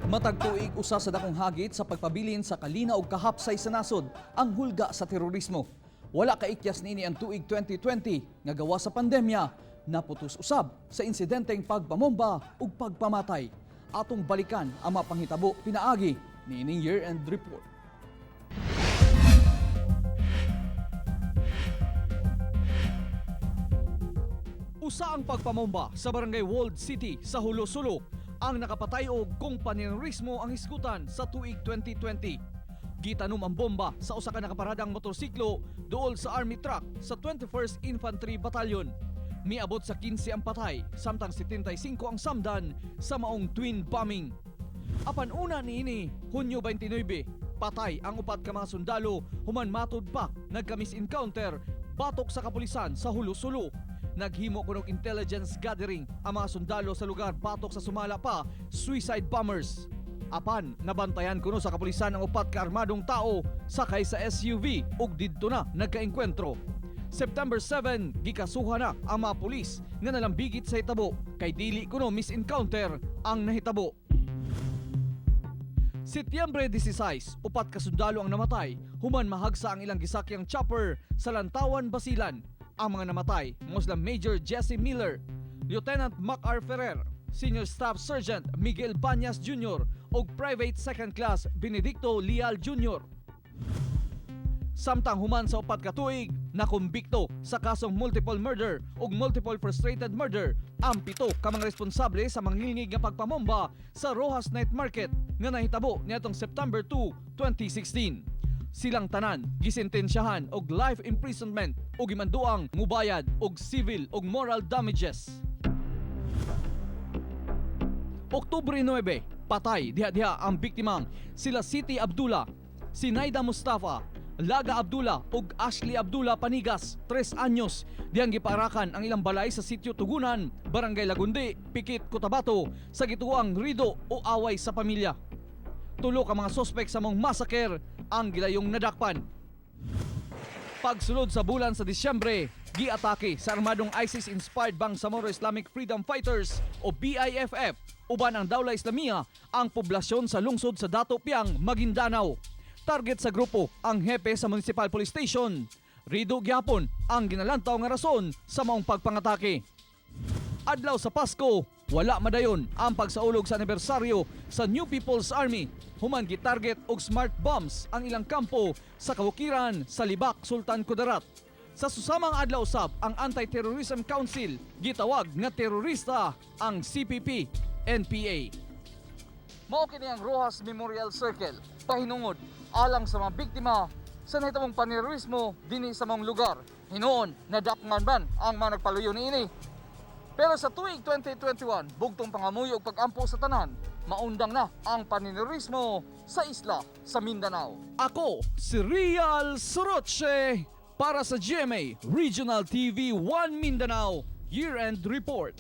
Matag tuig usa sa dakong hagit sa pagpabilin sa kalinaw ug kahapsay sa nasud ang hulga sa terorismo. Wala kaikyas niini ang tuig 2020 nga gawas sa pandemya, naputos usab sa insidenteng pagpamomba ug pagpamatay. Atong balikan ang mapanghitabo pinaagi niining year-end report. Usa ang pagpamomba sa Barangay Walled City sa Hulo-Sulo ang nakapatay og kung terorismo ang hisgutan sa tuig 2020. Gitanom ang bomba sa usa ka nakaparadang motorsiklo duol sa army truck sa 21st Infantry Battalion. Miabot sa 15 ang patay, samtang 75 ang samdan sa maong twin bombing. Apan una niini, Hunyo 29, patay ang upat ka mga sundalo human matud pa nagka-misencounter batok sa kapulisan sa Hulo-Sulo. Naghimo kunog intelligence gathering ang mga sundalo sa lugar batok sa sumala pa suicide bombers. Apan nabantayan kuno sa kapulisan ang upat ka armadong tao sakay sa SUV ug didto na nagkaengkwentro. September 7 gikasuhan na ang mga pulis nga nalambigit sa hitabo kay dili kuno misencounter ang nahitabo. Setyembre 16, upat ka sundalo ang namatay human mahagsa ang ilang gisakyang chopper sa Lantawan, Basilan. Ang mga namatay, Muslim Major Jesse Miller, Lieutenant Macar Ferrer, Senior Staff Sergeant Miguel Banyas Jr. ug Private Second Class Benedicto Leal Jr. Samtang human sa upat ka tuig, nakumbikto sa kasong multiple murder ug multiple frustrated murder ang 7 ka mga responsable sa mangilngig nga pagpamomba sa Rojas Night Market nga nahitabo niadtong September 2, 2016. Silang tanan gisentensyahan og life imprisonment ug gimanduang mubayad og civil ug moral damages. Oktubre 9, patay diha-diha ang biktimang sila Siti Abdullah, Sinaida Mustafa, Laga Abdullah ug Ashley Abdullah Panigas, 3 anyos, diyang giparakan ang ilang balay sa sitio Tugunan, Barangay Lagundi, Pikit, Cotabato sa gituoang rido o away sa pamilya. Tulo ka mga sospek sa mong massacre ang gilayong nadakpan. Pagsulod sa bulan sa Disyembre, giatake sa armadong ISIS-inspired Bangsamoro Islamic Freedom Fighters o BIFF uban ang Dawla Islamia ang poblasyon sa lungsod sa Dato Piang, Mindanao. Target sa grupo ang hepe sa Municipal Police Station. Rido gyapon ang ginalantaw nga rason sa maong pagpangatake. Adlaw sa Pasko, wala madayon ang pagsaulog sa anibersaryo sa New People's Army. Human gitarget og smart bombs ang ilang kampo sa Kabukiran sa Libak, Sultan Kudarat. Sa susamang adlaw usab ang Anti-Terrorism Council gitawag nga terorista ang CPP-NPA. Mao kini ang Rojas Memorial Circle pahinungod alang sa mga biktima sa nahitabong panerorismo dinhi sa mga lugar. Hinuon nadakman man ang mga nagpaluyo niini. Pero sa tuig 2021, bugtong pangamuyo ug pag-ampo sa tanan, maundang na ang panerorismo sa isla sa Mindanao. Ako, si Rial Soroche para sa GMA Regional TV 1 Mindanao Year-End Report.